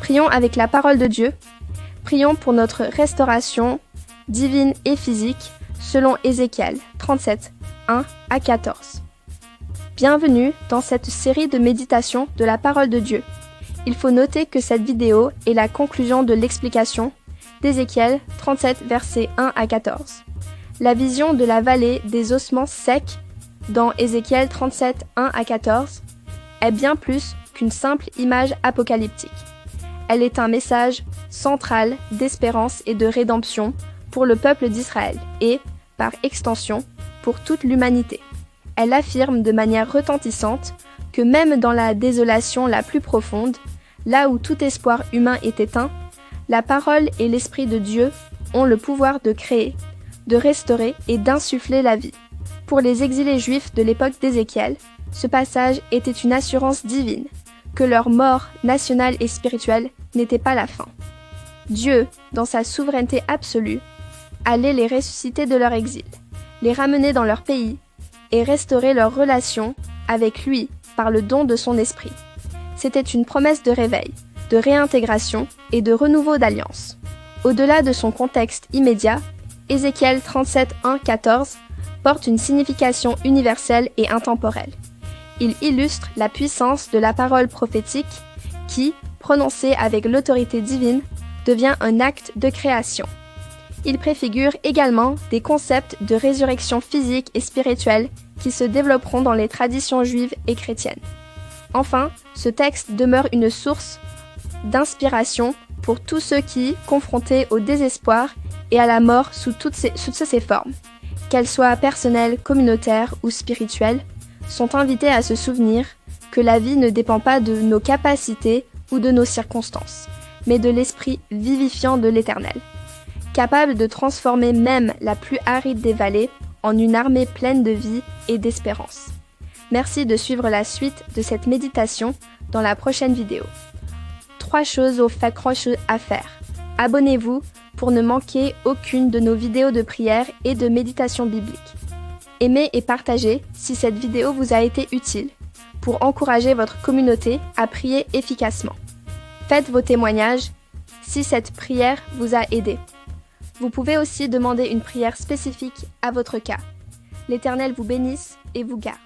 Prions avec la parole de Dieu. Prions pour notre restauration divine et physique, selon Ézéchiel 37, 1 à 14. Bienvenue dans cette série de méditations de la parole de Dieu. Il faut noter que cette vidéo est la conclusion de l'explication d'Ézéchiel 37, versets 1 à 14. La vision de la vallée des ossements secs dans Ézéchiel 37, 1 à 14 est bien plus qu'une simple image apocalyptique. Elle est un message central d'espérance et de rédemption pour le peuple d'Israël et, par extension, pour toute l'humanité. Elle affirme de manière retentissante que même dans la désolation la plus profonde, là où tout espoir humain est éteint, la parole et l'Esprit de Dieu ont le pouvoir de créer, de restaurer et d'insuffler la vie. Pour les exilés juifs de l'époque d'Ézéchiel, ce passage était une assurance divine, que leur mort nationale et spirituelle n'était pas la fin. Dieu, dans sa souveraineté absolue, allait les ressusciter de leur exil, les ramener dans leur pays et restaurer leur relation avec lui par le don de son esprit. C'était une promesse de réveil, de réintégration et de renouveau d'alliance. Au-delà de son contexte immédiat, Ézéchiel 37, 1, 14 porte une signification universelle et intemporelle. Il illustre la puissance de la parole prophétique qui, prononcée avec l'autorité divine, devient un acte de création. Il préfigure également des concepts de résurrection physique et spirituelle qui se développeront dans les traditions juives et chrétiennes. Enfin, ce texte demeure une source d'inspiration pour tous ceux qui, confrontés au désespoir et à la mort sous toutes ses formes, qu'elles soient personnelles, communautaires ou spirituelles, sont invités à se souvenir que la vie ne dépend pas de nos capacités ou de nos circonstances, mais de l'esprit vivifiant de l'Éternel, capable de transformer même la plus aride des vallées en une armée pleine de vie et d'espérance. Merci de suivre la suite de cette méditation dans la prochaine vidéo. 3 choses au fait à faire. Abonnez-vous pour ne manquer aucune de nos vidéos de prière et de méditation biblique. Aimez et partagez si cette vidéo vous a été utile pour encourager votre communauté à prier efficacement. Faites vos témoignages si cette prière vous a aidé. Vous pouvez aussi demander une prière spécifique à votre cas. L'Éternel vous bénisse et vous garde.